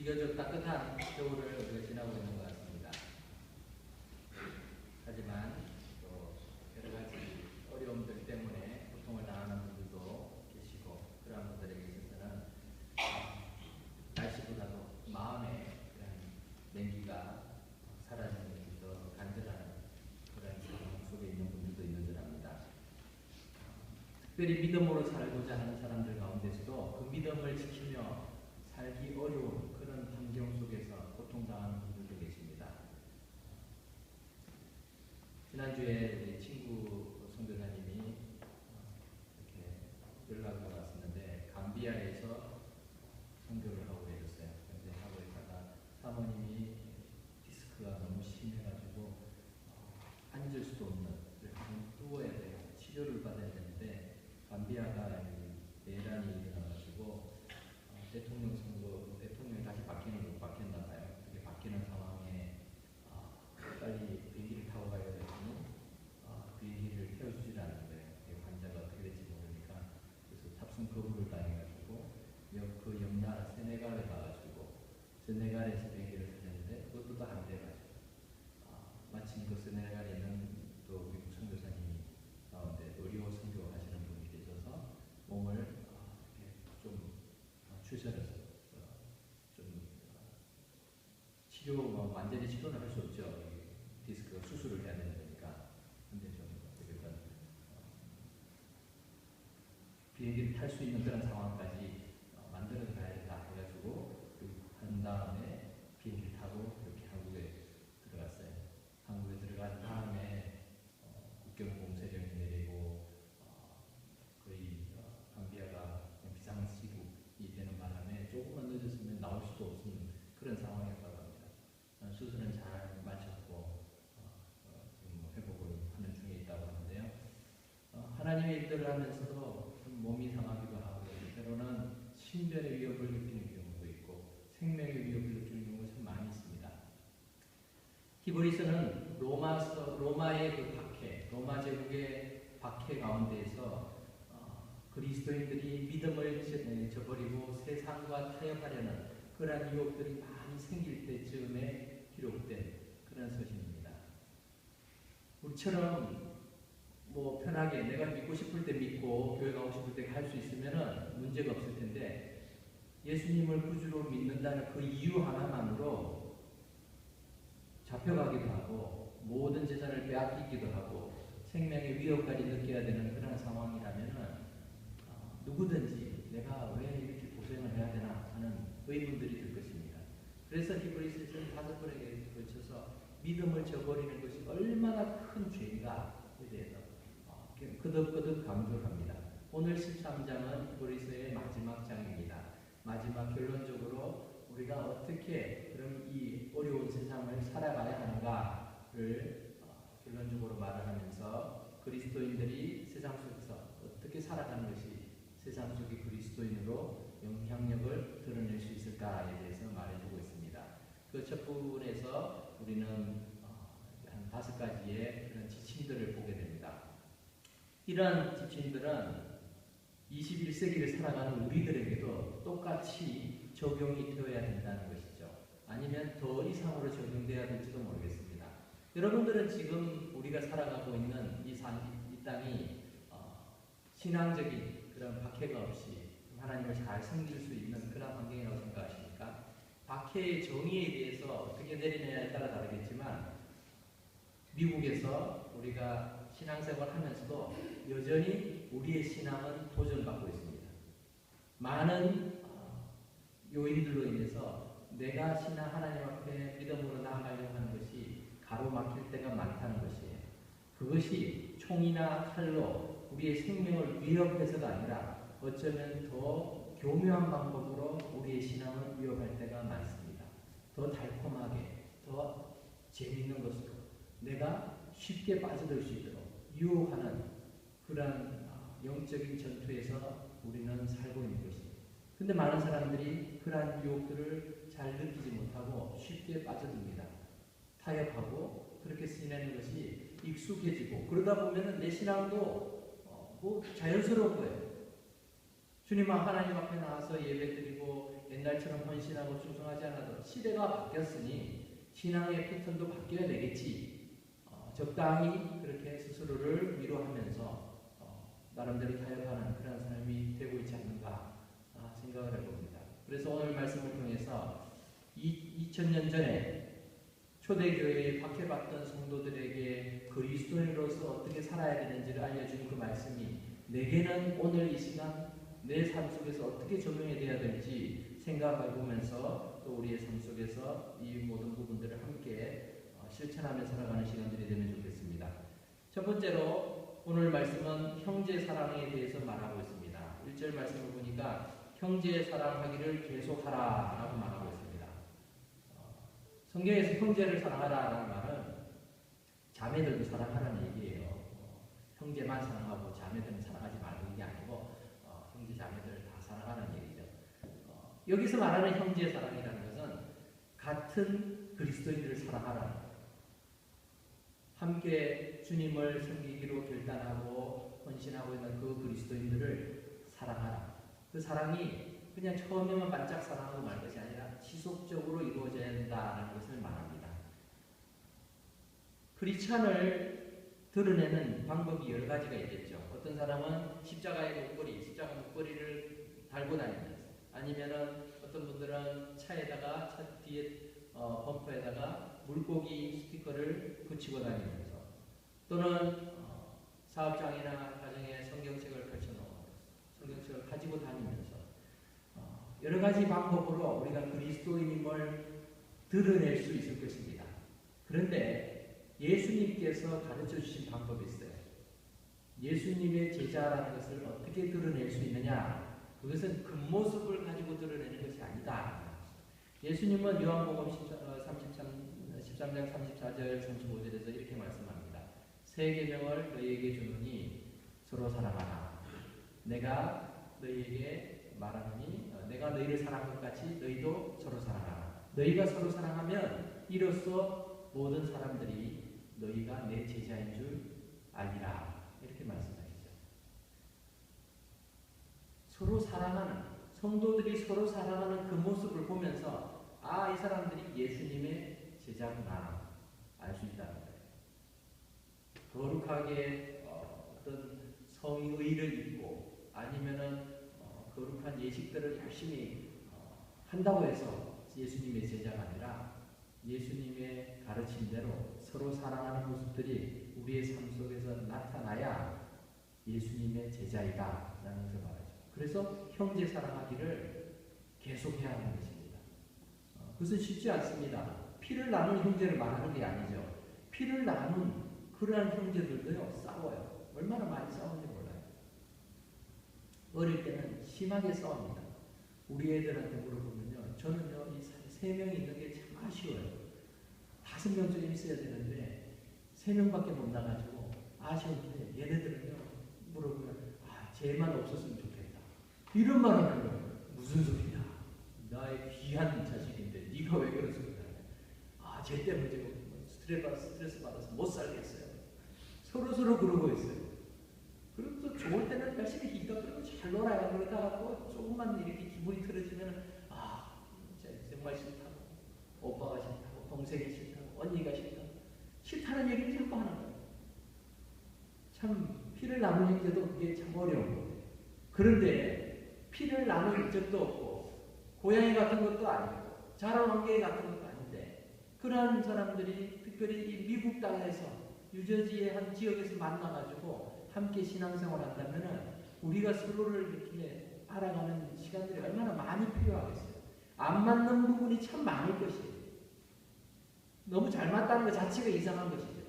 비교적 따뜻한 겨울을 우리가 지나고 있는 것 같습니다. 하지만 또 여러 가지 어려움들 때문에 고통을 당하는 분들도 계시고, 그러한 분들에게 있어서는 날씨보다도 마음의 그런 냉기가 사라지는 것이 더 간절한 그런 상황 속에 있는 분들도 있는 줄 압니다. 특별히 믿음으로 살고자 하는 사람들 가운데서도 그 믿음을 지키며 살기 어려운 그런 환경 속에서 고통당하는 분들도 계십니다. 지난주에 우리 친구 선교사님이 이렇게 연락이 왔었는데, 감비아에서 선교를 하고 계셨어요. 그런데 하고 있다가 사모님이 디스크가 너무 심해가지고 앉을 수도 없는, 누워야 돼요. 치료를 받아야 되는데, 감비아가 내란이 일어나가지고 대통령 선거, 대통령이 다시 바뀌는 못 바뀌었나 봐요. 그게 바뀌는 상황에 빨리 비행기를 타고 가야 되더니 비행기를 태워주질 않는 거예요. 환자가 어떻게 될지 모르니까. 그래서 탑승 거부를 당해가지고 그 옆나라 세네갈에 가가지고 세네갈에서 비행기를 타셨는데 그것도 또 안 돼가지고 마침 그 세네갈에 있는 또 미국 선교사님이 가운데 의료 선교하시는 분이 계셔서 몸을 좀 추스려서 좀 치료, 완전히 치료는 할 수 없죠. 디스크 수술을 해야 되는 거니까. 근데 좀 어쨌든 비행기를 탈 수 있는 그런 상황까지 만들어 가야 된다 해가지고 한 다음에 비행기를 타고 이렇게 한국에 들어갔어요. 한국에 들어간 다음에 국경 봉쇄령이 내리고 거의 감비아가 비상시국이 되는 바람에 조금만 늦었으면 나올 수도 없는 그런 상황이었다고 합니다. 수술은 잘 마쳤고 지금 회복을 하는 중에 있다고 하는데요. 하나님의 일들을 하면서도 좀 몸이 상하기도 하고, 때로는 신변의 위협을 느끼는 경우도 있고 생명의 위협을 느끼는 경우가 참 많이 있습니다. 히브리서는 로마의 그 박해, 로마 제국의 박해 가운데에서 그리스도인들이 믿음을 저버리고 세상과 타협하려는 그러한 유혹들이 많이 생길 때쯤에 기록된 그런 서신입니다. 우리처럼 뭐 편하게 내가 믿고 싶을 때 믿고 교회 가고 싶을 때 갈 수 있으면 문제가 없을 텐데, 예수님을 구주로 믿는다는 그 이유 하나만으로 잡혀가기도 하고 모든 재산을 빼앗기기도 하고 생명의 위협까지 느껴야 되는 그런 상황이라면 누구든지 내가 왜 이렇게 고생을 해야 되나 하는 의문들이 들 것입니다. 그래서 히브리서에서는 5번에 걸쳐서 믿음을 저버리는 것이 얼마나 큰 죄인가에 대해서 끄덕끄덕 강조를 합니다. 오늘 13장은 히브리서의 마지막 장입니다. 마지막 결론적으로 우리가 어떻게 그럼 이 어려운 세상을 살아가야 하는가를 결론적으로 말을 하면서 그리스도인들이 세상 속에서 어떻게 살아가는 것이 세상 속의 그리스도인으로 영향력을 드러낼 수 있을까에 대해서 말해주고 있습니다. 그 첫 부분에서 우리는 한 5가지의 그런 지침들을 보게 됩니다. 이러한 지침들은 21세기를 살아가는 우리들에게도 똑같이 적용이 되어야 된다는 것이죠. 아니면 더 이상으로 적용돼야 될지도 모르겠습니다. 여러분들은 지금 우리가 살아가고 있는 이 땅이 신앙적인 그런 박해가 없이 하나님을 잘 섬길 수 있는 그런 환경이라고 생각하십니까? 박해의 정의에 대해서 어떻게 내리느냐에 따라 다르겠지만, 미국에서 우리가 신앙생활 하면서도 여전히 우리의 신앙은 도전받고 있습니다. 많은 요인들로 인해서 내가 하나님 앞에 믿음으로 나아가려고 하는 것이 가로막힐 때가 많다는 것이에요. 그것이 총이나 칼로 우리의 생명을 위협해서가 아니라 어쩌면 더 교묘한 방법으로 우리의 신앙을 위협할 때가 많습니다. 더 달콤하게, 더 재미있는 것으로 내가 쉽게 빠져들 수 있도록 유혹하는 그러한 영적인 전투에서 우리는 살고 있는 것입니다. 근데 많은 사람들이 그러한 유혹들을 잘 느끼지 못하고 쉽게 빠져듭니다. 타협하고 그렇게 지내는 것이 익숙해지고, 그러다 보면 내 신앙도 뭐 자연스러운 거예요. 주님 하나님 앞에 나와서 예배드리고 옛날처럼 헌신하고 충성하지 않아도 시대가 바뀌었으니 신앙의 패턴도 바뀌어야 되겠지. 적당히 그렇게 스스로를 위로하면서 나름대로 타협하는 그런 삶이 되고 있지 않는가 생각을 해봅니다. 그래서 오늘 말씀을 통해서 2000년 전에 초대교회에 박해받던 성도들에게 그리스도인으로서 어떻게 살아야 되는지를 알려준 그 말씀이 내게는 오늘 이 시간 내 삶 속에서 어떻게 적용이 되어야 될지 생각해보면서 또 우리의 삶 속에서 이 모든 부분들을 함께 실천하며 살아가는 시간들이 되면 좋겠습니다. 첫 번째로 오늘 말씀은 형제 사랑에 대해서 말하고 있습니다. 1절 말씀을 보니까 형제 사랑하기를 계속하라 라고 말하고 있습니다. 성경에서 형제를 사랑하라라는 말은 자매들도 사랑하라는 얘기예요. 형제만 사랑하고 자매들은 사랑하지 말고 이게 아니고 형제 자매들을 다 사랑하는 얘기죠. 여기서 말하는 형제 사랑이라는 것은 같은 그리스도인들을 사랑하라는 거예요. 함께 주님을 섬기기로 결단하고 헌신하고 있는 그 그리스도인들을 사랑하라. 그 사랑이 그냥 처음에만 반짝 사랑하고 말 것이 아니라 지속적으로 이루어져야 된다는 것을 말합니다. 크리스찬을 드러내는 방법이 여러 가지가 있겠죠. 어떤 사람은 십자가 목걸이를 달고 다니면서, 아니면은 어떤 분들은 차에다가 차 뒤에 범퍼에다가 물고기 스티커를 붙이고 다니면서, 또는 사업장이나 가정에 성경책을 펼쳐놓고 성경책을 가지고 다니면서 여러 가지 방법으로 우리가 그리스도인임을 드러낼 수 있을 것입니다. 그런데 예수님께서 가르쳐 주신 방법이 있어요. 예수님의 제자라는 것을 어떻게 드러낼 수 있느냐? 그것은 겉모습을 가지고 드러내는 것이 아니다. 예수님은 요한복음 13장 34절 35절에서 이렇게 말씀합니다. 새 계명을 너희에게 주노니 서로 사랑하라. 내가 너희에게 말하노니 내가 너희를 사랑한 것 같이 너희도 서로 사랑하라. 너희가 서로 사랑하면 이로써 모든 사람들이 너희가 내 제자인 줄 알리라. 이렇게 말씀하시죠. 서로 사랑하는, 성도들이 서로 사랑하는 그 모습을 보면서 이 사람들이 예수님의 제자구나 알 수 있다는 거예요. 거룩하게 어떤 성의를 입고 아니면은 거룩한 예식들을 열심히 한다고 해서 예수님의 제자가 아니라 예수님의 가르침대로 서로 사랑하는 모습들이 우리의 삶 속에서 나타나야 예수님의 제자이다 라는 것을 말하죠. 그래서 형제 사랑하기를 계속해야 하는 것입니다. 그것은 쉽지 않습니다. 피를 나눈 형제를 말하는 게 아니죠. 피를 나눈 그러한 형제들도요 싸워요. 얼마나 많이 싸우는지 몰라요. 어릴 때는 심하게 싸웁니다. 우리 애들한테 물어보면요, 저는요 이 3명이 있는 게 참 아쉬워요. 5명쯤 있어야 되는데 3명밖에 못 나가지고 아쉬운데, 얘네들은요 물어보면 쟤만 없었으면 좋겠다 이런 말 하는 거예요. 무슨 소리냐, 나의 귀한 자식인데 네가 왜 그런 소리를 하냐, 쟤 때문에 지금 스트레스 받아서 못 살겠어요. 서로 그러고 있어요. 그리고 또 좋을 때는 열심히 기가 그리고 잘 놀아요. 그러다가 또 조금만 이렇게 기분이 틀어지면 정말 싫다고, 오빠가 싫다고, 동생이 싫다고, 언니가 싫다고, 싫다는 얘기를 자꾸 하는 거예요. 참 피를 나눈 형제도 그게 참 어려운 거예요. 그런데 피를 나눌 적도 없고 고양이 같은 것도 아니고 자라왕개 같은 것도 아닌데, 그러한 사람들이 특별히 이 미국 땅에서 유저지의 한 지역에서 만나가지고 함께 신앙생활 한다면은 우리가 서로를 이렇게 알아가는 시간들이 얼마나 많이 필요하겠어요. 안 맞는 부분이 참 많을 것이에요. 너무 잘 맞다는 것 자체가 이상한 것이죠.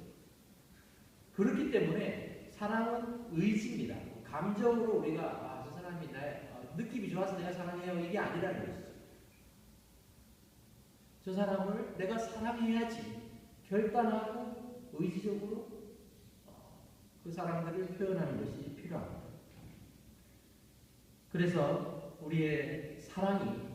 그렇기 때문에 사랑은 의지입니다. 감정으로 우리가 저 사람이 나의 느낌이 좋아서 내가 사랑해요 이게 아니라는 것이죠. 저 사람을 내가 사랑해야지 결단하고 의지적으로 그 사람들을 표현하는 것이 필요합니다. 그래서 우리의 사랑이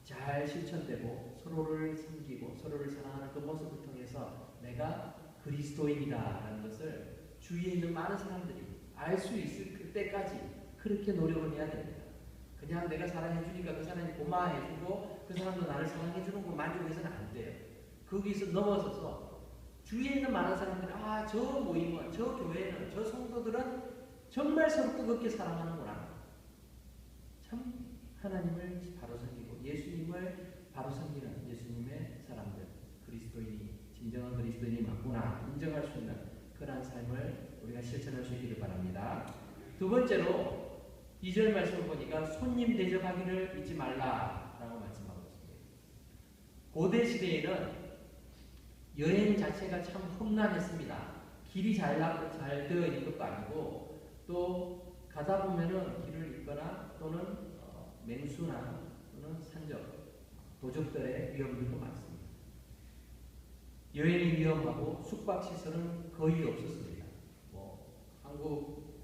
잘 실천되고 서로를 섬기고 서로를 사랑하는 그 모습을 통해서 내가 그리스도인이다라는 것을 주위에 있는 많은 사람들이 알 수 있을 그때까지 그렇게 노력을 해야 됩니다. 그냥 내가 사랑해주니까 그 사람이 고마워해주고 그 사람도 나를 사랑해주는 거 만족해서는 안 돼요. 거기서 넘어서서 주위에 있는 많은 사람들이 저 모임은, 저 교회는, 저 성도들은 정말 서로 뜨겁게 사랑하는구나. 참 하나님을 바로 섬기고 예수님을 바로 섬기는 예수님의 사람들, 그리스도인이 진정한 그리스도인이 맞구나 인정할 수 있는 그러한 삶을 우리가 실천할 수 있기를 바랍니다. 두 번째로 2절 말씀을 보니까 손님 대접하기를 잊지 말라라고 말씀하고 있습니다. 고대 시대에는 여행 자체가 참 험난했습니다. 길이 잘 되어 있는 것도 아니고 또 가다 보면은 길을 잃거나 또는 맹수나 또는 산적, 도적들의 위험들도 많습니다. 여행이 위험하고 숙박시설은 거의 없었습니다. 한국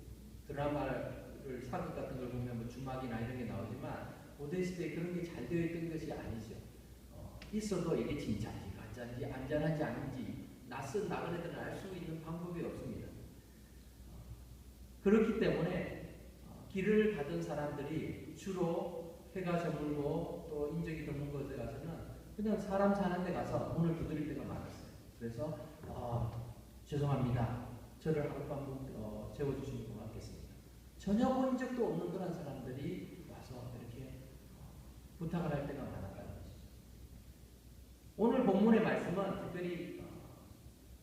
드라마를 사극 같은 걸 보면 주막이나 이런 게 나오지만 고대 시대에 그런 게 잘 되어 있던 것이 아니죠. 있어도 이게 진짜인지 가짜인지 안전한지 아닌지 낯선 나그네들은 알 수 있는 방법이 없습니다. 그렇기 때문에 길을 가던 사람들이 주로 해가 저물고 또 인적이 드문 곳에 가서는 그냥 사람 사는 데 가서 문을 두드릴 때가 많았어요. 그래서 죄송합니다. 저를 하룻밤 재워주시면 고맙겠습니다. 전혀 본 적도 없는 그런 사람들이 와서 이렇게 부탁을 할 때가 많았다는 것이죠. 오늘 본문의 말씀은 특별히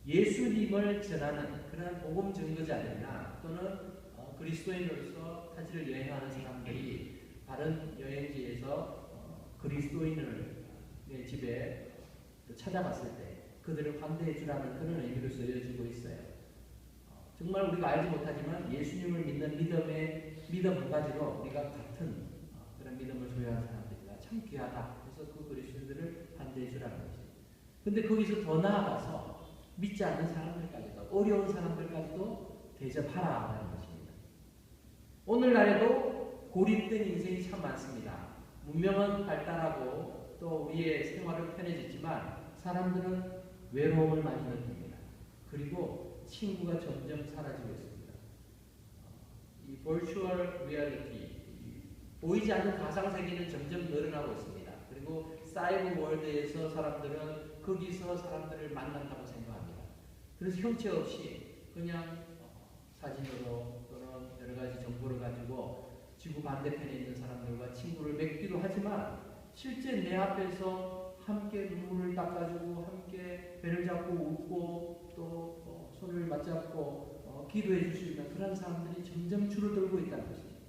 예수님을 전하는 그런 복음 증거자들이나 또는 그리스도인으로서 타지를 여행하는 사람들이 다른 여행지에서 그리스도인을 내 집에 찾아갔을 때 그들을 환대해 주라는 그런 의미로 쓰여지고 있어요. 정말 우리가 알지 못하지만 예수님을 믿는 믿음 한 가지로 우리가 같은 그런 믿음을 소유한 사람들이다. 참 귀하다. 그래서 그 그리스도인들을 환대해 주라는 거지. 근데 거기서 더 나아가서 믿지 않는 사람들까지도 어려운 사람들까지도 대접하라는 것입니다. 오늘날에도 고립된 인생이 참 많습니다. 문명은 발달하고 또 우리의 생활은 편해졌지만 사람들은 외로움을 많이 느낍니다. 그리고 친구가 점점 사라지고 있습니다. 이 virtual reality, 보이지 않는 가상세계는 점점 늘어나고 있습니다. 그리고 사이버 월드에서 사람들은 거기서 사람들을 만난다고 생각합니다. 그래서 형체 없이 그냥 사진으로 또는 여러 가지 정보를 가지고 지구 반대편에 있는 사람들과 친구를 맺기도 하지만 실제 내 앞에서 함께 눈물을 닦아주고 함께 배를 잡고 웃고 또 손을 맞잡고 기도해 줄 수 있는 그런 사람들이 점점 줄어들고 있다는 것입니다.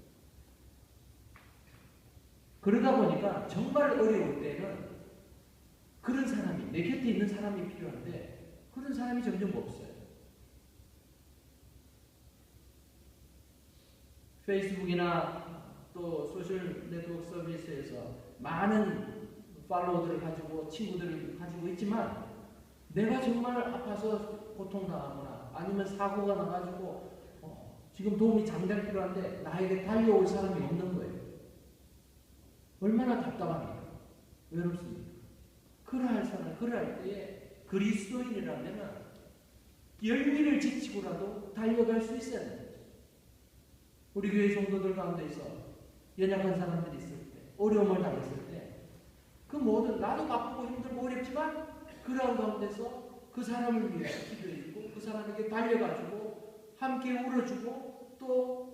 그러다 보니까 정말 어려울 때는 그런 사람이 내 곁에 있는 사람이 필요한데 그런 사람이 점점 없어요. 페이스북이나 또 소셜 네트워크 서비스에서 많은 팔로워들을 가지고 친구들을 가지고 있지만 내가 정말 아파서 고통당하거나 아니면 사고가 나가지고 지금 도움이 당장 필요한데 나에게 달려올 사람이 없는 거예요. 얼마나 답답합니까? 외롭습니까? 그러할 때에 그리스도인이라면 열미를 지치고라도 달려갈 수 있어야 되는 거죠. 우리 교회 성도들 가운데서 연약한 사람들이 있을 때, 어려움을 당했을 때, 그 모든 나도 바쁘고 힘들고 어렵지만 그러한 가운데서 그 사람을 위해 기도해주고 그 사람에게 달려가지고 함께 울어주고 또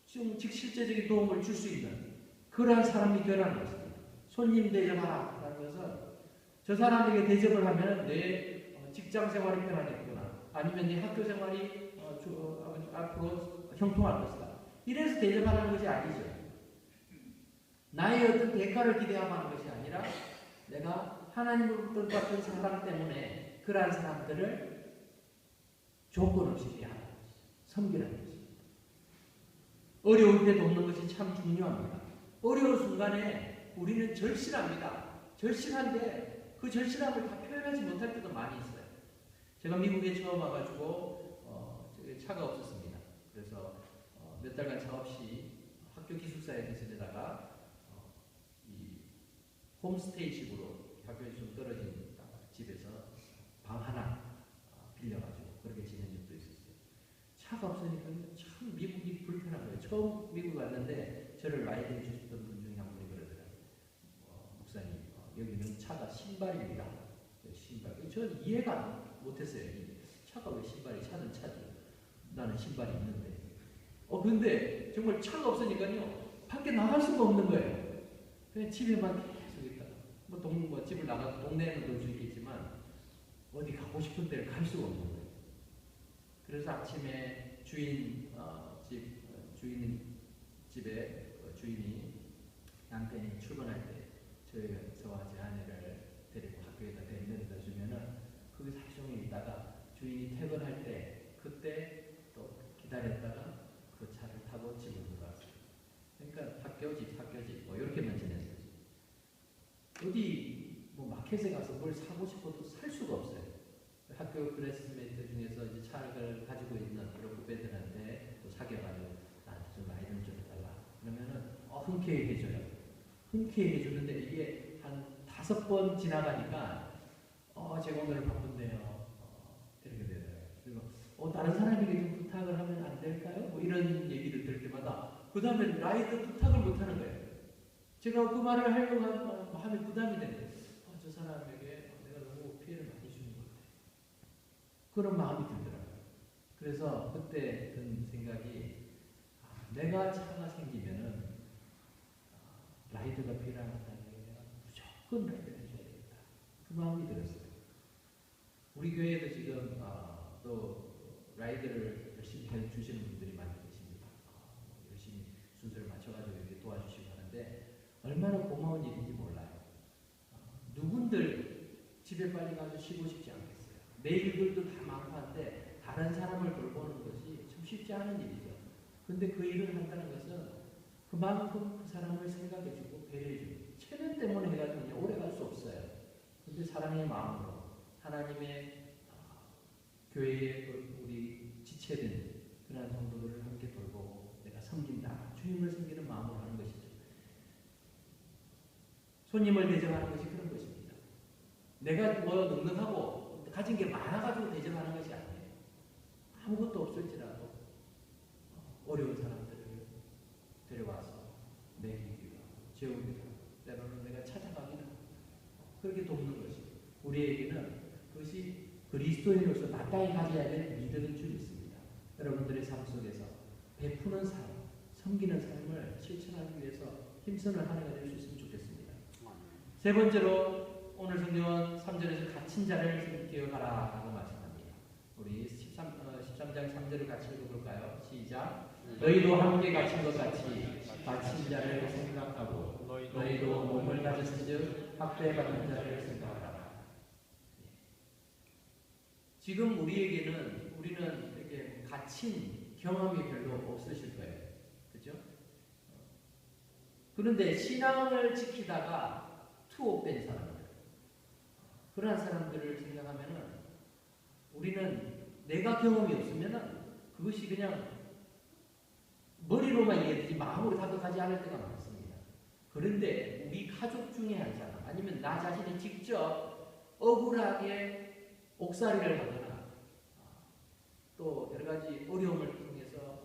좀 실제적인 도움을 줄 수 있는 그러한 사람이 되라는 것입니다. 손님 대접하라 라는 것은 저 사람에게 대접을 하면 내 직장 생활이 편하겠구나 아니면 내 학교 생활이 앞으로 형통할 것이다. 이래서 대접하는 것이 아니죠. 나의 어떤 대가를 기대하고 하는 것이 아니라 내가 하나님으로부터 받은 사랑 때문에 그러한 사람들을 조건 없이 대하는 것이죠. 섬기라는 것입니다. 어려울 때 돕는 것이 참 중요합니다. 어려운 순간에 우리는 절실합니다. 절실한데 그 절실함을 다 표현하지 못할 때도 많이 있어요. 제가 미국에 처음 와가지고 차가 없었습니다. 그래서 몇 달간 차 없이 학교 기숙사에 지내다가 이 홈스테이식으로 학교에 좀 떨어진 집에서 방 하나 빌려가지고 그렇게 지낸 적도 있었어요. 차가 없으니까 참 미국이 불편한 거예요. 처음 미국 왔는데 저를 라이딩 주셨던 분 중에 한 분이 그러더라고요. 목사님, 여기는 차가 신발입니다. 신발. 저는 이해가 못했어요. 차가 왜 신발이? 차는 차죠. 나는 신발이 있는데. 근데 정말 차가 없으니까요. 밖에 나갈 수가 없는 거예요. 그냥 집에만 계속 있다가. 뭐 집을 나가서 동네에는 놀 수 있겠지만 어디 가고 싶은 데를 갈 수가 없는 거예요. 그래서 아침에 주인의 집에 주인이 남편이 출근할 때 저와 제 아내를 데리고 학교에다 내려다 주면은 거기서 하루 종일 있다가 주인이 퇴근할 때 그때 또 기다렸다가 그 차를 타고 집으로 돌아왔어요. 그러니까 학교 집 뭐 이렇게만 지냈어요. 어디 뭐 마켓에 가서 뭘 사고 싶어도 살 수가 없어요. 학교 클래스메이트 중에서 이제 차를 가지고 있는 그런 후배들한테 또 사귀어가지고 나한테 좀 라이드를 좀 해달라. 그러면은 흔쾌히 해줘요. 흔쾌히 해주는데 이게 한 5번 지나가니까 제가 오늘 바쁜데요. 이렇게 되더라고요. 그리고 다른 사람에게 좀 부탁을 하면 안 될까요? 뭐 이런 얘기를 들을 때마다 그 다음에 라이드 부탁을 못 하는 거예요. 제가 그 말을 하려고 하면 부담이 되는데 저 사람에게 내가 너무 피해를 많이 주는 것 같아요. 그런 마음이 들더라고요. 그래서 그때 든 생각이 내가 차가 생기면은 라이드가 필요하다면 무조건 라이드를 해줘야 되겠다. 그 마음이 들었어요. 우리 교회에도 지금 또 라이드를 열심히 해주시는 분들이 많이 계십니다. 열심히 순서를 맞춰가지고 이렇게 도와주시고 하는데 얼마나 고마운 일인지 몰라요. 누군들 집에 빨리 가서 쉬고 싶지 않겠어요. 내 일들도 다 많고 한데 다른 사람을 돌보는 것이 참 쉽지 않은 일이죠. 근데 그 일을 한다는 것은 그만큼 그 사람을 생각해주고 배려해주고 체면 때문에 해가지고 오래 갈 수 없어요. 근데 사랑의 마음으로 하나님의 교회에 우리 지체된 그런 성도들을 함께 돌보고 내가 섬긴다. 주님을 섬기는 마음으로 하는 것이죠. 손님을 대접하는 것이 그런 것입니다. 내가 뭐 넉넉하고 가진 게 많아가지고 대접하는 것이 아니에요. 아무것도 없을지라도 어려운 사람들을 데려와서 먹이기도 하고 재우기도 하고 때로는 내가 찾아가기도 하고 그렇게 돕는 것이 우리에게는 그것이 그리스도인으로서 마땅히 가져야 될 믿음인 줄 믿습니다. 여러분들의 삶 속에서 베푸는 삶, 섬기는 삶을 실천하기 위해서 힘쓰는 한 해가 될 수 있으면 좋겠습니다. 세 번째로 오늘 성경은 3절에서 갇힌 자를 기억하라 라고 말씀합니다. 우리 13장 3절을 같이 읽어볼까요? 시작. 너희도 함께 갇힌 것 같이 갇힌 자를 생각하고 너희도 몸을 가졌은즉 학대받는 자를 생각하라. 지금 우리는 이렇게 갇힌 경험이 별로 없으실 거예요. 그죠? 그런데 신앙을 지키다가 투옥된 사람들, 그러한 사람들을 생각하면은 우리는 내가 경험이 없으면은 그것이 그냥 머리로만 이해되지 마음으로 다가가지 않을 때가 많습니다. 그런데 우리 가족 중에 한 사람 아니면 나 자신이 직접 억울하게 옥살이를 하거나 또 여러 가지 어려움을 통해서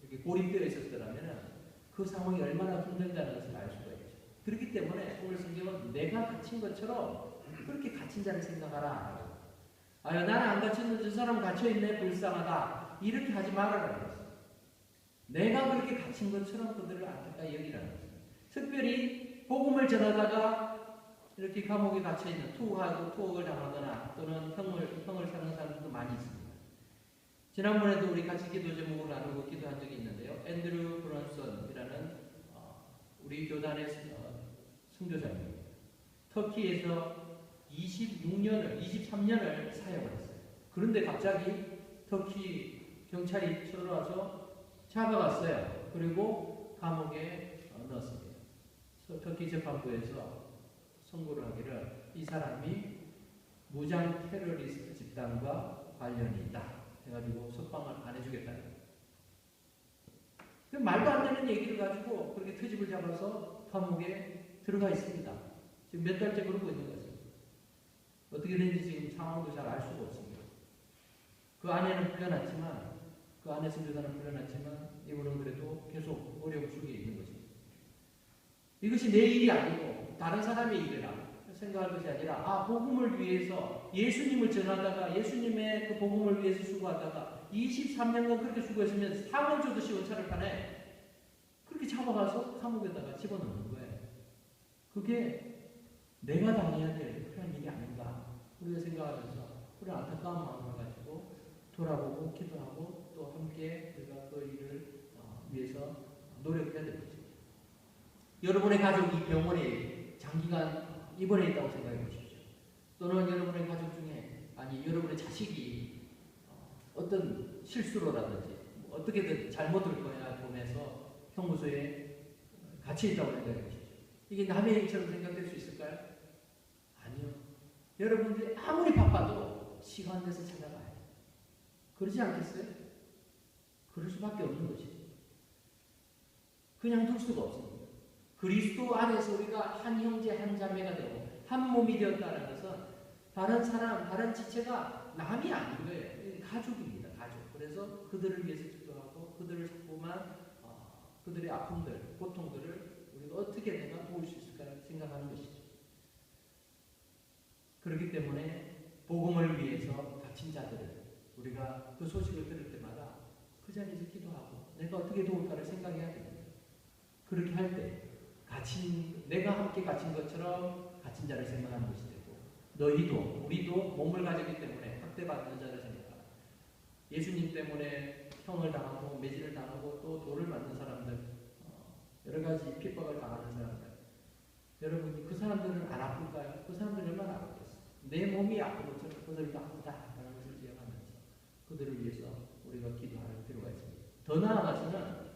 이렇게 고립되어 있었더라면 그 상황이 얼마나 힘들다는 것을 알 수가 있죠. 그렇기 때문에 오늘 성경은 내가 갇힌 것처럼 그렇게 갇힌 자를 생각하라. 나는 안 갇혔는데 저 사람 갇혀있네 불쌍하다. 이렇게 하지 말아라는 것입니다. 내가 그렇게 갇힌 것처럼 그들을 안타까이 여기라는 것입니다. 특별히 복음을 전하다가 이렇게 감옥에 갇혀있는 투옥을 당하거나 또는 형을 사는 사람들도 많이 있습니다. 지난번에도 우리 같이 기도 제목을 나누고 기도한 적이 있는데요. 앤드류 브런슨이라는 우리 교단의 선교사입니다. 터키에서 23년을 사역을 했어요. 그런데 갑자기 터키 경찰이 쳐들어와서 잡아갔어요. 그리고 감옥에 넣었습니다. 터키 재판부에서 선고를 하기를 이 사람이 무장 테러리스트 집단과 관련이 있다 해가지고 석방을 안 해주겠다는 거예요. 말도 안 되는 얘기를 가지고 그렇게 트집을 잡아서 감옥에 들어가 있습니다. 지금 몇 달째 그러고 있는 것입니다. 어떻게 된지 지금 상황도 잘 알 수가 없습니다. 그 안에는 풀려났지만 그 안에 선교사는 풀려났지만 이분은 그래도 계속 어려움 속에 있는 거죠. 이것이 내 일이 아니고 다른 사람의 일이라 생각할 것이 아니라 복음을 위해서 예수님을 전하다가 예수님의 그 복음을 위해서 수고하다가 23년간 그렇게 수고했으면 상을 주듯이 원차를 파네. 그렇게 잡아가서 감옥에다가 집어넣는 거예요. 그게 내가 당해야 될 그런 일이 아닌가 우리가 생각하면서 그런 안타까운 마음을 가지고 돌아보고 기도하고 또 함께 우리가 그 일을 위해서 노력해야 될 거죠. 여러분의 가족이 병원에 장기간 입원해 있다고 생각해 보십시오. 또는 여러분의 가족 중에 여러분의 자식이 어떤 실수로라든지 어떻게든 잘못을 보내서 형무소에 갇혀 있다고 생각해 보십시오. 이게 남의 일처럼 생각될 수 있을까요? 아니요. 여러분들이 아무리 바빠도 시간 내서 찾아가요. 그러지 않겠어요? 그럴 수밖에 없는 거지. 그냥 둘 수가 없습니다. 그리스도 안에서 우리가 한 형제 한 자매가 되고 한 몸이 되었다는 것은 다른 사람, 다른 지체가 남이 아닌 거예요. 가족입니다. 가족. 그래서 그들을 위해서 기도하고 그들을 자꾸만 그들의 아픔들, 고통들을 우리가 어떻게 내가 도울 수 있을까 생각하는 것이죠. 그렇기 때문에 복음을 위해서 갇힌 자들을 우리가 그 소식을 들을 때마다 그 자리에서 기도하고 내가 어떻게 도울까를 생각해야 됩니다. 그렇게 할 때 내가 함께 갇힌 것처럼 갇힌 자를 생각하는 것이 되고 너희도 우리도 몸을 가졌기 때문에 학대받는 자를 생각하라. 예수님 때문에 형을 당하고 매질을 당하고 또 돌을 맞는 사람들 여러 가지 핍박을 당하는 사람들 여러분이 그 사람들은 안 아플까요? 그 사람들은 얼마나 아프겠어요? 내 몸이 아픈 것처럼 그들도 아프다라는 것을 기억하면서 그들을 위해서 우리가 기도할 필요가 있습니다. 더 나아가서는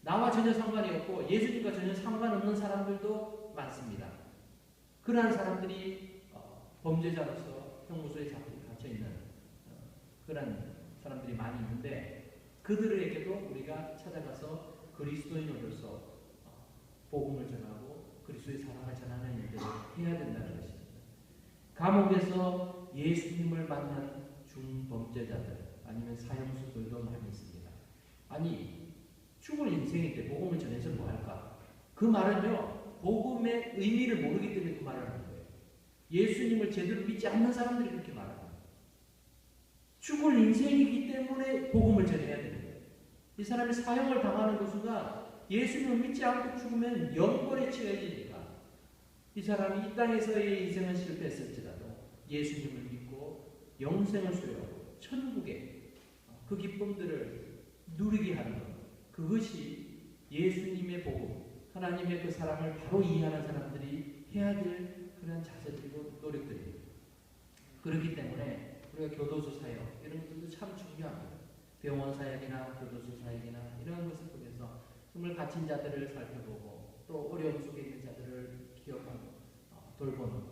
나와 전혀 상관이 없고 예수님과 전혀 상관없는 사람들도 많습니다. 그러한 사람들이 범죄자로서 형무소에 갇혀있는 그런 사람들이 많이 있는데 그들에게도 우리가 찾아가서 그리스도인으로서 복음을 전하고 그리스도의 사랑을 전하는 일들을 해야 된다는 것입니다. 감옥에서 예수님을 만난 중범죄자들 아니면 사형수들도 많이 있습니다. 죽을 인생인데 복음을 전해서 뭐할까? 그 말은요 복음의 의미를 모르기 때문에 그 말을 하는 거예요. 예수님을 제대로 믿지 않는 사람들이 그렇게 말하는 거예요. 죽을 인생이기 때문에 복음을 전해야 되는 거예요. 이 사람이 사형을 당하는 그 순간 예수님을 믿지 않고 죽으면 영벌에 처해지니까 이 사람이 이 땅에서의 인생은 실패했을지라도 예수님을 믿고 영생을 소유하고 천국의 그 기쁨들을 누리게 하는 것. 그것이 예수님의 복음, 하나님의 그 사랑을 바로 이해하는 사람들이 해야 될 그런 자세들이고 노력들입니다. 그렇기 때문에 우리가 교도소 사역 이런 것들도 참 중요합니다. 병원 사역이나 교도소 사역이나 이런 것을 통해서 정말 갇힌 자들을 살펴보고 또 어려움 속에 있는 자들을 기억하고 돌보는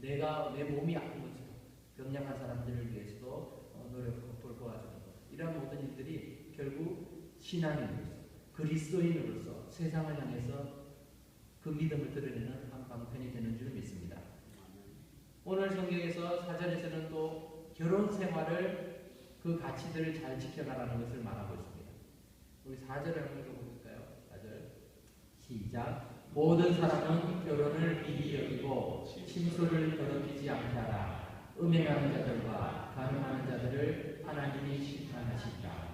내 몸이 아픈 것처럼 병약한 사람들을 위해서도 노력하고 돌보아주는 것 이런 모든 일들이 결국 신앙인으로서 그리스도인으로서 세상을 향해서 그 믿음을 드러내는 한 방편이 되는 줄 믿습니다. 오늘 성경에서 4절에서는 또 결혼 생활을 그 가치들을 잘 지켜가라는 것을 말하고 있습니다. 우리 4절을 한번 읽어볼까요? 4절 시작. 모든 사람은 결혼을 비리 여기고 침소를 더럽히지 않게 하라. 음행하는 자들과 간음하는 자들을 하나님이 심판하신다.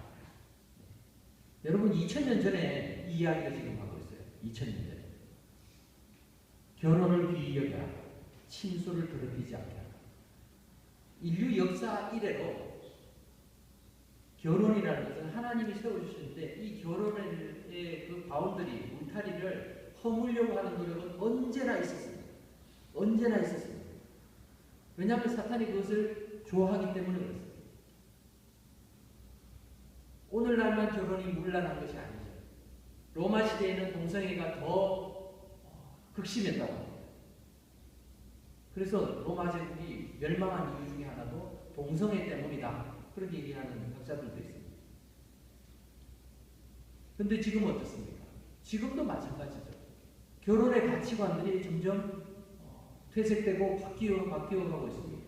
여러분 2000년 전에 이 이야기를 지금 하고 있어요. 2000년 전에. 결혼을 비리 여겨라. 침소를 더럽히지 않게 하라. 인류 역사 이래로 결혼이라는 것은 하나님이 세워주셨는데 이 결혼의 그 바운더리, 울타리를 허물려고 하는 노력은 언제나 있었습니다. 언제나 있었습니다. 왜냐하면 사탄이 그것을 좋아하기 때문에 그렇습니다. 오늘날만 결혼이 문란한 것이 아니죠. 로마 시대에는 동성애가 더 극심했다고 합니다. 그래서 로마 제국이 멸망한 이유 중에 하나도 동성애 때문이다. 그렇게 얘기하는 학자들도 있습니다. 그런데 지금 어떻습니까? 지금도 마찬가지죠. 결혼의 가치관들이 점점 퇴색되고 바뀌어 가고 있습니다.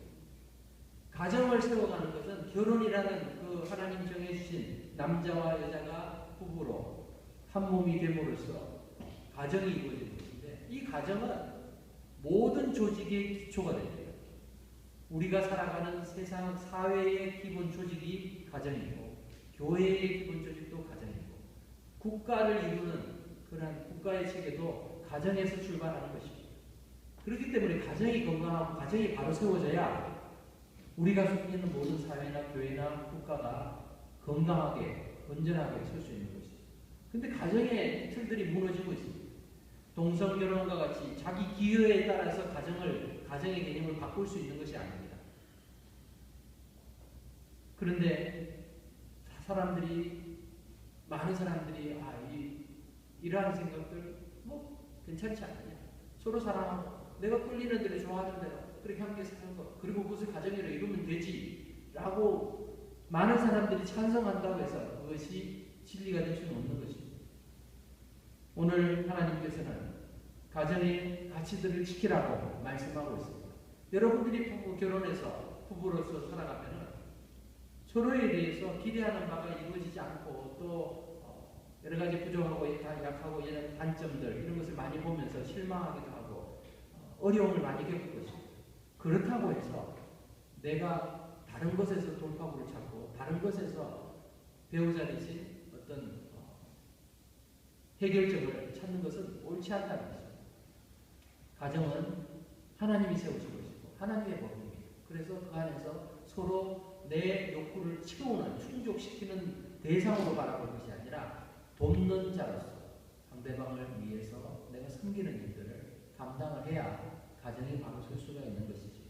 가정을 세워가는 것은 결혼이라는 그 하나님 정해주신 남자와 여자가 부부로 한 몸이 됨으로써 가정이 이루어지는 것인데, 이 가정은 모든 조직의 기초가 됩니다. 우리가 살아가는 세상 사회의 기본 조직이 가정이고, 교회의 기본 조직도 가정이고, 국가를 이루는 그러한 국가의 체계도 가정에서 출발하는 것입니다. 그렇기 때문에 가정이 건강하고 가정이 바로 세워져야 우리가 속해 있는 모든 사회나 교회나 국가가 건강하게 건전하게 설 수 있는 것입니다. 근데 가정의 틀들이 무너지고 있습니다. 동성결혼과 같이 자기 기여에 따라서 가정의 개념을 바꿀 수 있는 것이 아닙니다. 그런데 많은 사람들이 이러한 생각들 괜찮지 않느냐, 서로 사랑하고 내가 끌리는 대로 좋아하는 대로 그렇게 함께 사는 것, 그리고 그것을 가정으로 이루면 되지 라고 많은 사람들이 찬성한다고 해서 그것이 진리가 될 수는 없는 것입니다. 오늘 하나님께서는 가정의 가치들을 지키라고 말씀하고 있습니다. 여러분들이 결혼해서 부부로서 살아가면 서로에 대해서 기대하는 바가 이루어지지 않고 또 여러 가지 부족하고 약하고 이런 단점들, 이런 것을 많이 보면서 실망하기도 하고 어려움을 많이 겪을 것입니다. 그렇다고 해서 내가 다른 것에서 돌파구를 찾고 다른 것에서 배우자 대신 어떤 해결점을 찾는 것은 옳지 않다는 것입니다. 가정은 하나님이 세우신 것이고 하나님의 법입니다. 그래서 그 안에서 서로 내 욕구를 채우는, 충족시키는 대상으로 바라볼 것이 아니라 돕는 자로서 상대방을 위해서 내가 섬기는 일들을 감당을 해야 가정이 바로 설 수가 있는 것이지.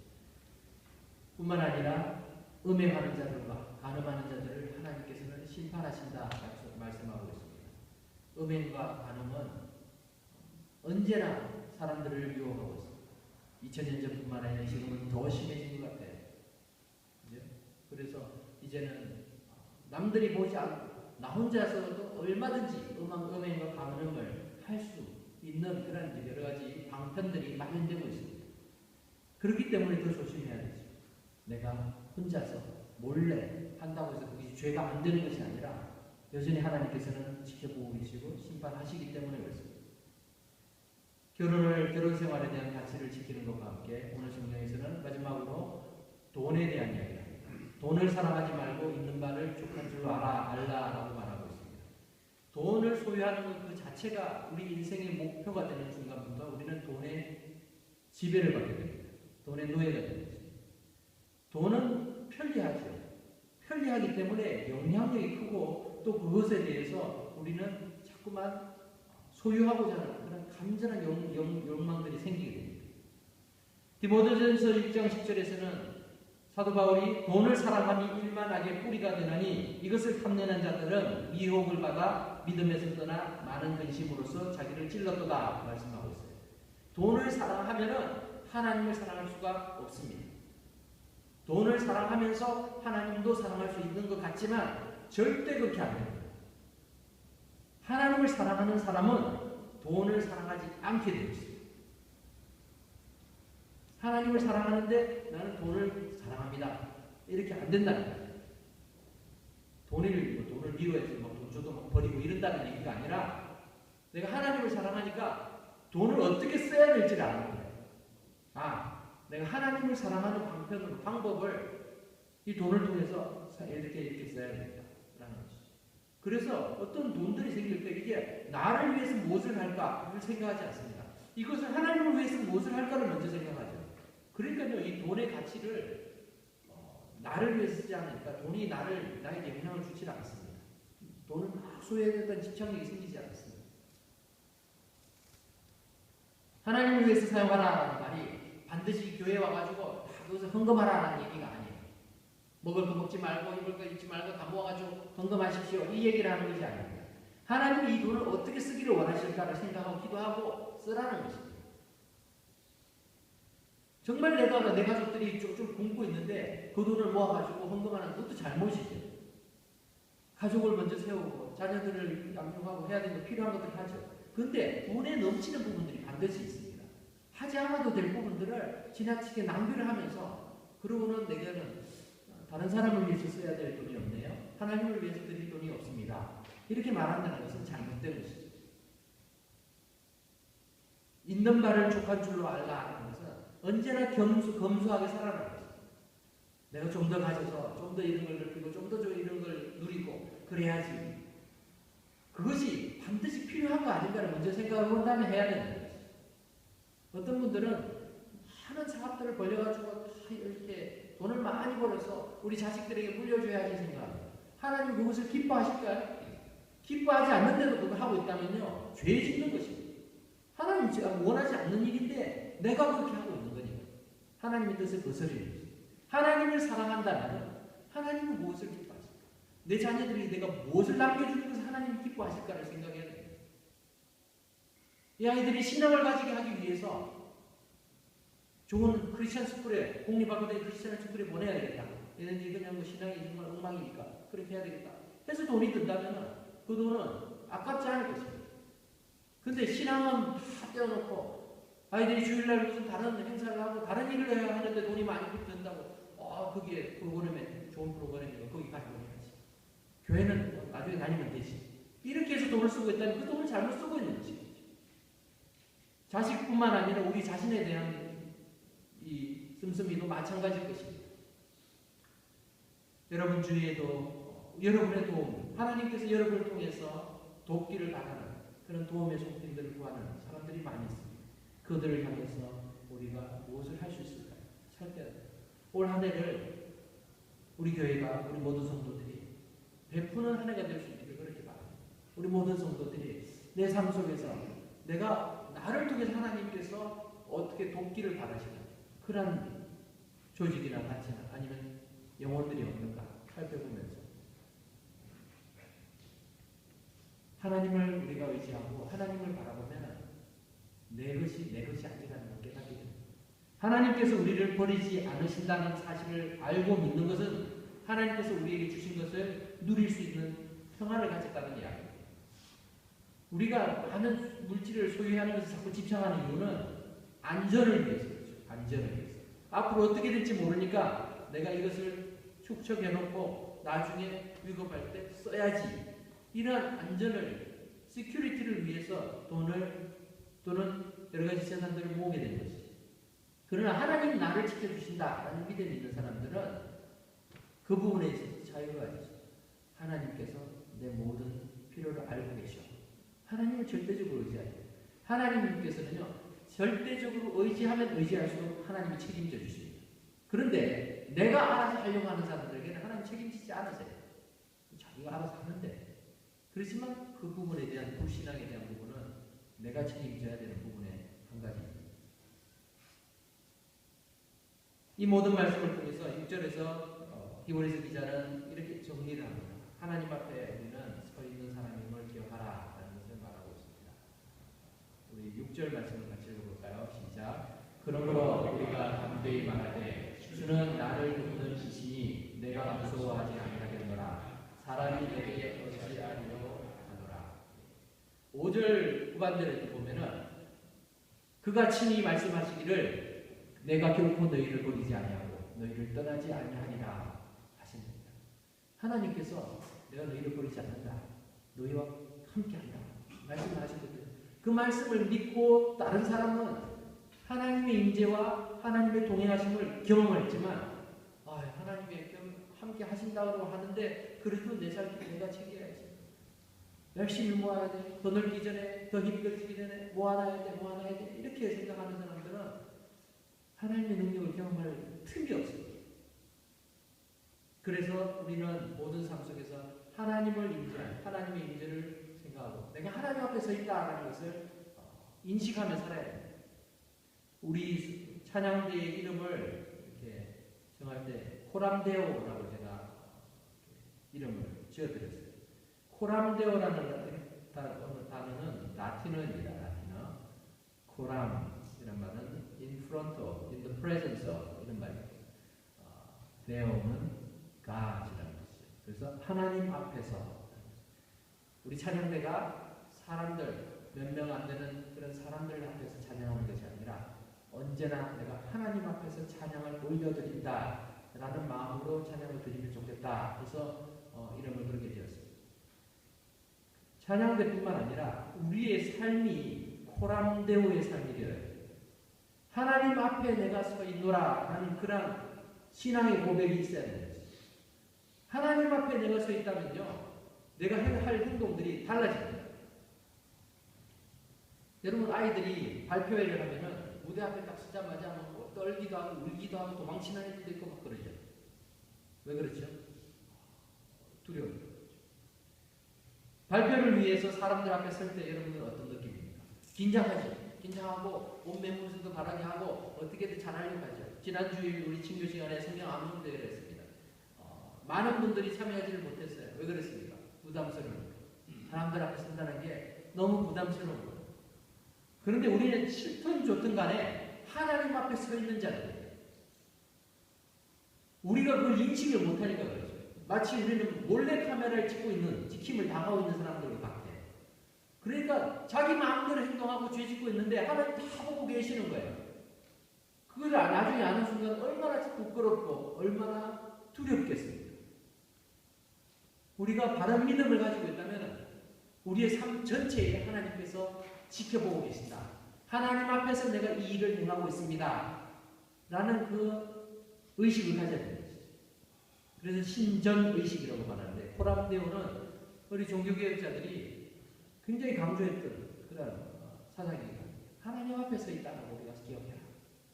뿐만 아니라 음행하는 자들과 간음하는 자들을 하나님께서는 심판하신다 말씀하고 있습니다. 음행과 간음은 언제나 사람들을 유혹하고 있습니다. 2000년 전뿐만 아니라 지금은 더 심해진 것 같아요. 그죠? 그래서 이제는 남들이 보지 않고 나 혼자서도 얼마든지 음행과 간음을 할 수 있는 그런 여러 가지 방편들이 마련되고 있습니다. 그렇기 때문에 더 조심해야 되죠. 내가 혼자서 몰래 한다고 해서 그것이 죄가 안 되는 것이 아니라 여전히 하나님께서는 지켜보고 계시고 심판하시기 때문에 그렇습니다. 결혼 생활에 대한 가치를 지키는 것과 함께 오늘 성경에서는 마지막으로 돈에 대한 이야기를 합니다. 돈을 사랑하지 말고 있는 바를 족한 줄로 알라라고 말하고 있습니다. 돈을 소유하는 것 그 자체가 우리 인생의 목표가 되는 순간부터 우리는 돈의 지배를 받게 됩니다. 돈의 노예가 되는 것입니다. 돈은 편리하죠. 편리하기 때문에 영향력이 크고 또 그것에 대해서 우리는 자꾸만 소유하고자 하는 그런 간절한 욕망들이 생기게 됩니다. 디모데전서 1장 10절에서는 사도 바울이 돈을 사랑함이 일만하게 뿌리가 되나니 이것을 탐내는 자들은 미혹을 받아 믿음에서 떠나 많은 근심으로써 자기를 찔렀도다 말씀하고 있어요. 돈을 사랑하면은 하나님을 사랑할 수가 없습니다. 돈을 사랑하면서 하나님도 사랑할 수 있는 것 같지만 절대 그렇게 안 됩니다. 하나님을 사랑하는 사람은 돈을 사랑하지 않게 되어 있습니다. 하나님을 사랑하는데 나는 돈을 사랑합니다. 이렇게 안 된다는 거예요. 돈을 미워해서 돈 줘도 막 버리고 이런다는 얘기가 아니라 내가 하나님을 사랑하니까 돈을 어떻게 써야 될지를 아는 거예요. 내가 하나님을 사랑하는 방법을 이 돈을 통해서 이렇게 써야 되겠다라는 것이죠. 그래서 어떤 돈들이 생길 때 이게 나를 위해서 무엇을 할까를 생각하지 않습니다. 이것을 하나님을 위해서 무엇을 할까를 먼저 생각하죠. 그러니까요, 이 돈의 가치를 나를 위해서 쓰지 않으니까 돈이 나에게 영향을 주지 않습니다. 돈을 막 소유하겠다는 집착력이 생기지 않습니다. 하나님을 위해서 사용하라는 말이 반드시 교회에 와가지고 그것을 헌금하라는 얘기가 아니에요. 먹을 거 먹지 말고 입을 거 입지 말고 다 모아가지고 헌금하십시오 이 얘기를 하는 것이 아닙니다. 하나님이 이 돈을 어떻게 쓰기를 원하실까를 생각하고 기도하고 쓰라는 것입니다. 정말 내 가족들이 좀 굶고 있는데 그 돈을 모아가지고 헌금하는 것도 잘못이죠. 가족을 먼저 세우고 자녀들을 양육하고 해야 되는 필요한 것들 하죠. 그런데 돈에 넘치는 부분들이 반드시 있습니다. 하지 않아도 될 부분들을 지나치게 낭비를 하면서 그러고는 내게는 다른 사람을 위해서 써야 될 돈이 없네요. 하나님을 위해서 드릴 돈이 없습니다. 이렇게 말한다는 것은 잘못된 것이죠. 있는 바를 족한 줄로 알라 하는 것은 언제나 검소하게 살아가는 것입니다. 내가 좀 더 가져서 좀 더 이런 걸 느끼고 좀 더 이런 걸 누리고 그래야지. 그것이 반드시 필요한 거 아닌가를 먼저 생각해 본 다음에 해야 되는 거죠. 어떤 분들은 많은 사업들을 벌려가지고 다 이렇게 돈을 많이 벌어서 우리 자식들에게 물려줘야지 생각합니다. 하나님 그것을 기뻐하실까요? 기뻐하지 않는데도 그걸 하고 있다면요, 죄 짓는 것입니다. 하나님 제가 원하지 않는 일인데 내가 그렇게 하고 있는 거니까 하나님의 뜻을 거스르는 것입니다. 하나님을 사랑한다면 하나님은 무엇을 기뻐하실까? 내 자녀들이 내가 무엇을 남겨주는 것을 하나님이 기뻐하실까를 생각해야 됩니다. 이 아이들이 신앙을 가지게 하기 위해서 좋은 크리스천 스쿨에, 공립학교의 크리스천 스쿨에 보내야 되겠다. 얘네들이 그냥 신앙이 정말 엉망이니까 그렇게 해야 되겠다 해서 돈이 든다면 그 돈은 아깝지 않을 것입니다. 근데 신앙은 다 떼어놓고 아이들이 주일날 무슨 다른 행사를 하고 다른 일을 해야 하는데 돈이 많이 든다고 그게 프로그램에 좋은 프로그램이고 거기 가지고 해야지. 교회는 나중에 다니면 되지. 이렇게 해서 돈을 쓰고 있다면 그 돈을 잘못 쓰고 있는 것이죠. 자식뿐만 아니라 우리 자신에 대한 이 씀씀이도 마찬가지일 것입니다. 여러분 주위에도 여러분의 도움, 하나님께서 여러분을 통해서 돕기를 바라는 그런 도움의 손길들을 구하는 사람들이 많이 있습니다. 그들을 향해서 우리가 무엇을 할 수 있을까요? 올 한 해를 우리 교회가, 우리 모든 성도들이 베푸는 한 해가 될 수 있기를 그렇게 바랍니다. 우리 모든 성도들이 내 삶 속에서 내가 나를 통해서 하나님께서 어떻게 돕기를 바라시는 그런 조직이나 단체나 아니면 영혼들이 없는가 살펴보면서 하나님을 우리가 의지하고 하나님을 바라보면 내 것이 아니라는 걸 깨닫게 됩니다. 하나님께서 우리를 버리지 않으신다는 사실을 알고 믿는 것은 하나님께서 우리에게 주신 것을 누릴 수 있는 평안을 가졌다는 이야기입니다. 우리가 많은 물질을 소유하는 것에 자꾸 집착하는 이유는 안전을 위해서 그렇죠. 안전을 위해서. 앞으로 어떻게 될지 모르니까 내가 이것을 축적해놓고 나중에 위급할 때 써야지. 이러한 안전을, 시큐리티를 위해서 돈을 또는 여러 가지 재산들을 모으게 되는 것이죠. 그러나 하나님 나를 지켜주신다라는 믿음이 있는 사람들은 그 부분에 있어서 자유가 있죠. 하나님께서 내 모든 필요를 알고 계셔. 하나님을 절대적으로 의지해야 돼요. 하나님께서는요, 절대적으로 의지하면 의지할수록 하나님이 책임져 주십니다. 그런데 내가 알아서 하려고 하는 사람들에게는 하나님 책임지지 않으세요. 자기가 알아서 하는데. 그렇지만 그 부분에 대한 불신앙에 대한 부분은 내가 책임져야 되는 부분의 한 가지입니다. 이 모든 말씀을 통해서 6절에서 히브리서 기자는 이렇게 정리를 합니다. 하나님 앞에 우리는 서 있는 사람임을 기억하라 라는 것을 말하고 있습니다. 우리 6절 말씀을 같이 읽어볼까요? 시작. 그러므로 우리가 담대히 말하되 주는 나를 돕는 이시니 내가 무서워하지 아니하겠노라. 사람이 내게 어찌하리요 하노라. 5절 후반절에 보면은 그가 친히 말씀하시기를 내가 결코 너희를 버리지 아니하고 너희를 떠나지 아니하리라 하십니다. 하나님께서 내가 너희를 버리지 않는다. 너희와 함께한다. 말씀을 하셨거든요. 그 말씀을 믿고 다른 사람은 하나님의 임재와 하나님의 동행하심을 경험했지만 하나님의 함께 하신다고 하는데 그래도 내 삶을 내가 챙겨야지. 열심히 모아야 돼. 더 늘기 전에, 더 힘들기 전에 모아놔야 돼. 이렇게 생각하는 사람들은 하나님의 능력을 경험할 틈이 없습니다. 그래서 우리는 모든 삶 속에서 하나님의 임재를 생각하고 내가 하나님 앞에 서 있다는 것을 인식하며 살아야 됩니다. 우리 찬양대의 이름을 이렇게 정할 때 코람데오라고 제가 이름을 지어드렸어요. 코람데오라는 단어는 라틴어입니다. 라틴어. 코람이란 말은 in front of, in the presence of 이런 말입니다. 데오는 God이라는 뜻이죠. 그래서 하나님 앞에서 우리 찬양대가 사람들 몇 명 안 되는 그런 사람들 앞에서 찬양하는 것이 아니라 언제나 내가 하나님 앞에서 찬양을 올려드린다 라는 마음으로 찬양을 드리면 좋겠다. 그래서 이름을 그렇게 지었습니다. 찬양대뿐만 아니라 우리의 삶이 코람데오의 삶이 되어야 돼요. 하나님 앞에 내가 서 있노라 하는 그런 신앙의 고백이 있어야 돼요. 하나님 앞에 내가 서 있다면요, 내가 할 행동들이 달라집니다. 여러분, 아이들이 발표회를 하면은 무대 앞에 딱 서자마자 뭐 떨기도 하고 울기도 하고 도망치는 애들도 있고 막 그러죠. 왜 그렇죠? 두려워요. 발표를 위해서 사람들 앞에 설 때 여러분은 어떤 느낌입니까? 긴장하죠. 긴장하고 온 매물수도 바라게 하고 어떻게든 잘하려고 하죠. 지난주일 우리 친교 시간에 성경 암송 대회를 했습니다. 많은 분들이 참여하지를 못했어요. 왜 그랬습니까? 부담스러우니까. 사람들 앞에 선다는 게 너무 부담스러운 거예요. 그런데 우리는 싫든 좋든 간에 하나님 앞에 서 있는 자들이에요. 우리가 그걸 인식을 못하니까 그렇죠. 마치 우리는 몰래 카메라를 찍고 있는, 지킴을 당하고 있는 사람들 같아요. 그러니까 자기 마음대로 행동하고 죄 짓고 있는데 하나님 다 보고 계시는 거예요. 그걸 나중에 아는 순간 얼마나 부끄럽고 얼마나 두렵겠습니까? 우리가 바른 믿음을 가지고 있다면 우리의 삶 전체에 하나님께서 지켜보고 계신다. 하나님 앞에서 내가 이 일을 행하고 있습니다. 라는 그 의식을 가져야 됩니다. 그래서 신전의식이라고 말하는데, 코람데오는 우리 종교개혁자들이 굉장히 강조했던 그런 사상입니다. 하나님 앞에 서 있다는 거 우리가 기억해라.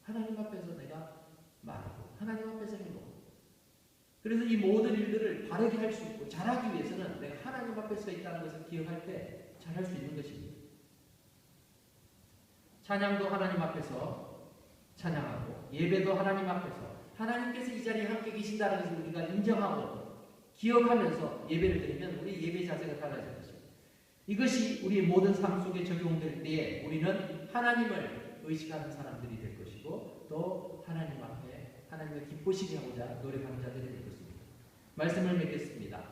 하나님 앞에서 내가 말하고 하나님 앞에서 행동하고. 그래서 이 모든 일들을 바르게 할 수 있고 잘하기 위해서는 내가 하나님 앞에 서 있다는 것을 기억할 때 잘할 수 있는 것입니다. 찬양도 하나님 앞에서 찬양하고, 예배도 하나님 앞에서 하나님께서 이 자리에 함께 계신다는 것을 우리가 인정하고 기억하면서 예배를 드리면 우리 예배 자세가 달라질 것입니다. 이것이 우리의 모든 삶 속에 적용될 때에 우리는 하나님을 의식하는 사람들이 될 것이고, 또 하나님 앞에 하나님을 기쁘시게 하고자 노력하는 자들이 될 것입니다. 말씀을 맺겠습니다.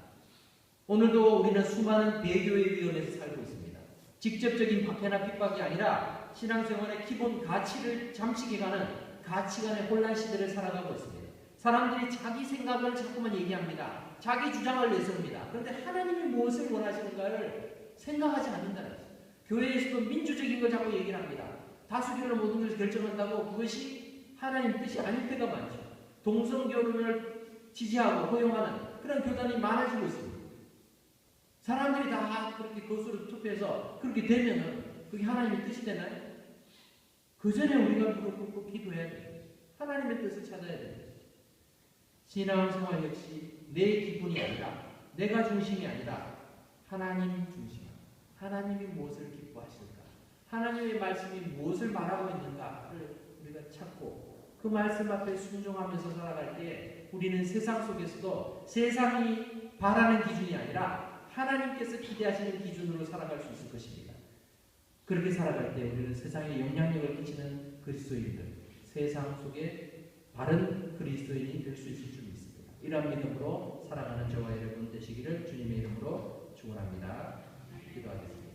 오늘도 우리는 수많은 배교의 위원에서 살고 있습니다. 직접적인 박해나 핍박이 아니라 신앙생활의 기본 가치를 잠식해가는 가치관의 혼란 시대를 살아가고 있습니다. 사람들이 자기 생각을 자꾸만 얘기합니다. 자기 주장을 내세웁니다. 그런데 하나님이 무엇을 원하시는가를 생각하지 않는다는 것입니다. 교회에서도 민주적인 걸 자꾸 얘기를 합니다. 다수결로 모든 것을 결정한다고 그것이 하나님 뜻이 아닐 때가 많죠. 동성결혼을 지지하고 허용하는 그런 교단이 많아지고 있습니다. 사람들이 다 그렇게 것으로 투표해서 그렇게 되면은 그게 하나님의 뜻이 되나요? 그 전에 우리가 무릎 꿇고 기도해야 돼요. 하나님의 뜻을 찾아야 돼요. 신앙생활 역시 내 기분이 아니라, 내가 중심이 아니라 하나님 중심. 하나님이 무엇을 기뻐하실까? 하나님의 말씀이 무엇을 말하고 있는가를 우리가 찾고 그 말씀 앞에 순종하면서 살아갈 때 우리는 세상 속에서도 세상이 바라는 기준이 아니라 하나님께서 기대하시는 기준으로 살아갈 수 있을 것입니다. 그렇게 살아갈 때 우리는 세상에 영향력을 끼치는 그리스도인들, 세상 속에 바른 그리스도인이 될 수 있을 줄 믿습니다. 이러한 믿음으로 살아가는 저와 여러분 되시기를 주님의 이름으로 축원합니다. 기도하겠습니다.